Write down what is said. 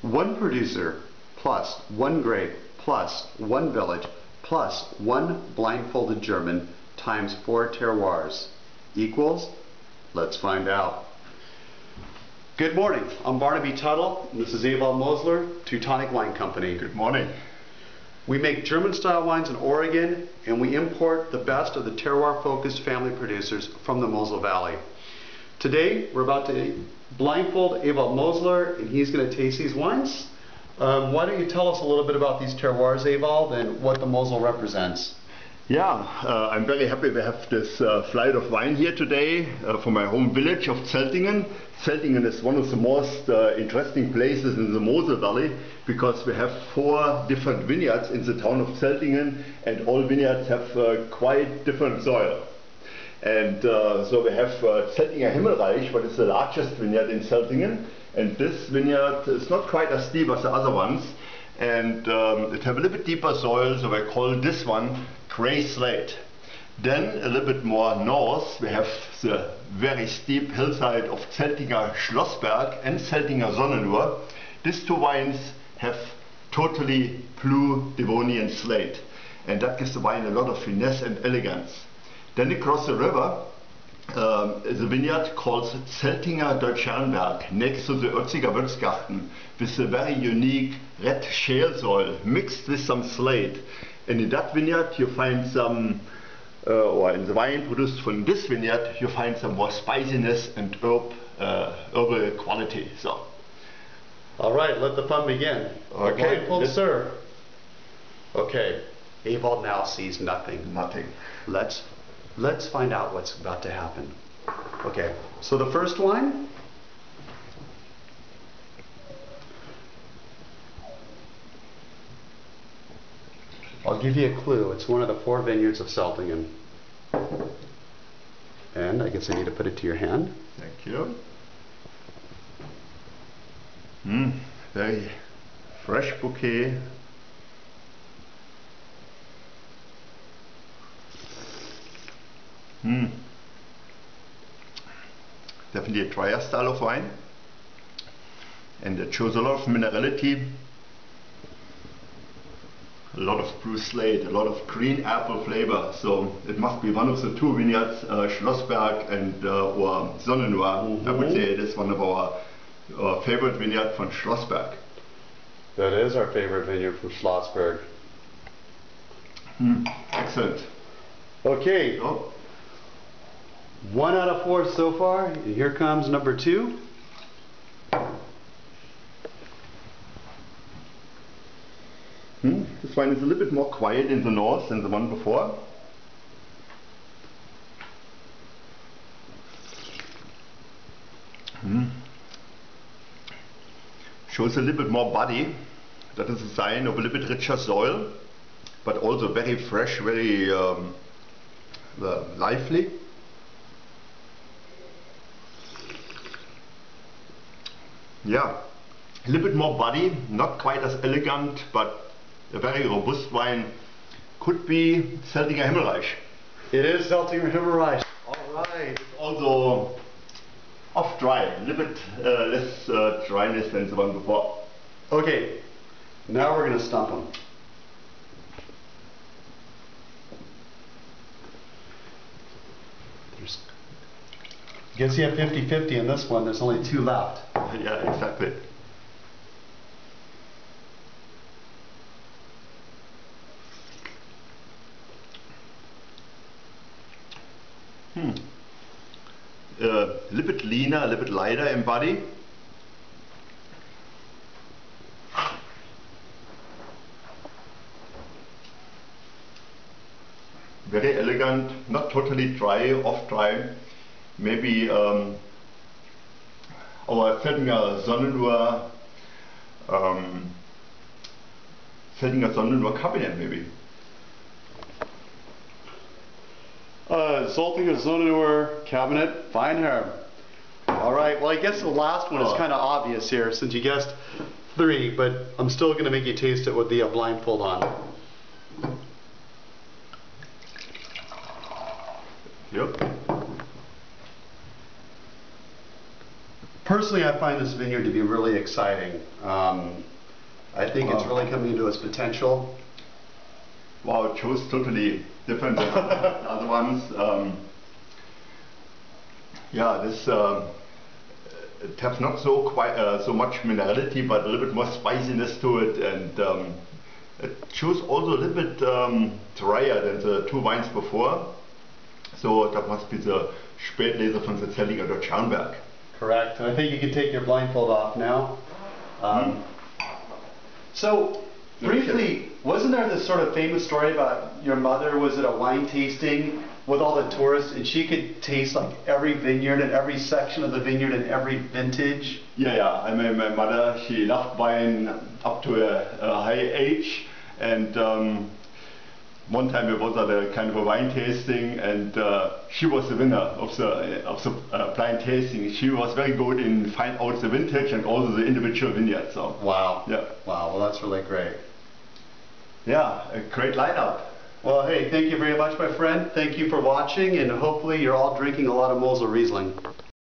One producer plus one grape plus one village plus one blindfolded German times 4 terroirs equals, let's find out. Good morning, I'm Barnaby Tuttle, and this is Ewald Mosler, Teutonic Wine Company. Good morning. We make German style wines in Oregon, and we import the best of the terroir focused family producers from the Mosel Valley. Today we're about to blindfold Ewald Mosler, and he's going to taste these wines. Why don't you tell us a little bit about these terroirs, Ewald, and what the Mosel represents? Yeah, I'm very happy we have this flight of wine here today from my home village of Zeltingen. Zeltingen is one of the most interesting places in the Mosel Valley because we have 4 different vineyards in the town of Zeltingen, and all vineyards have quite different soil. And so we have Zeltinger Himmelreich, what is the largest vineyard in Zeltingen, and this vineyard is not quite as deep as the other ones, and it have a little bit deeper soil, so I call this one grey slate. Then a little bit more north we have the very steep hillside of Zeltinger Schlossberg and Zeltinger Sonnenur. These 2 wines have totally blue Devonian slate, and that gives the wine a lot of finesse and elegance. Then across the river is a vineyard called Zeltinger Deutschernberg, next to the Ötziger Würzgarten, with a very unique red shale soil mixed with some slate. And in that vineyard you find some, or in the wine produced from this vineyard, you find some more spiciness and herbal quality. So, all right, let the fun begin. Okay, Blindfold, sir. Okay, Ewald now sees nothing. Nothing. Let's find out what's about to happen. Okay, so the first wine. I'll give you a clue. It's one of the 4 vineyards of Zeltingen. And I guess I need to put it to your hand. Thank you. Very fresh bouquet. Definitely a drier style of wine, and it shows a lot of minerality, a lot of blue slate, a lot of green apple flavor. So it must be one of the 2 vineyards, Schlossberg and or Sonnenur. I would say it is one of our favorite vineyard from Schlossberg. That is our favorite vineyard from Schlossberg. Excellent. Okay. Oh. 1 out of 4 so far, and here comes number 2. This wine is a little bit more quiet in the north than the one before. Shows a little bit more body. That is a sign of a little bit richer soil, but also very fresh, very lively. Yeah, a little bit more body, not quite as elegant, but a very robust wine. Could be Zeltinger Himmelreich. It is Zeltinger Himmelreich. All right. It's also off dry, a little bit less dryness than the one before. Okay, now we're going to stump them. You can see a 50-50 in this one. There's only 2 left. Yeah, exactly. A little bit leaner, a little bit lighter in body. Very elegant, not totally dry, off dry. Maybe our Zeltinger Sonnenur cabinet maybe. Zeltinger Sonnenur cabinet, fine herb. All right, well I guess the last one is kind of obvious here since you guessed 3, but I'm still going to make you taste it with the blindfold on. Yep. Personally, I find this vineyard to be really exciting. I think it's really coming into its potential. Wow, it shows totally different than the other ones. Yeah, this it has not so so much minerality, but a little bit more spiciness to it, and it shows also a little bit drier than the two wines before. So that must be the Spätlese von the Terrior or Schaumberg. Correct. I think you can take your blindfold off now. So, briefly, wasn't there this sort of famous story about your mother was at a wine tasting with all the tourists and she could taste like every vineyard and every section of the vineyard and every vintage? Yeah. I mean, my mother, she loved wine up to a high age, and one time it was at a kind of a wine tasting, and she was the winner of the blind tasting. She was very good in find out the vintage and also the individual vineyard. So wow. Yeah. Wow. Well, that's really great. Yeah, a great lineup. Well, hey, thank you very much, my friend. Thank you for watching, and hopefully you're all drinking a lot of Mosel Riesling.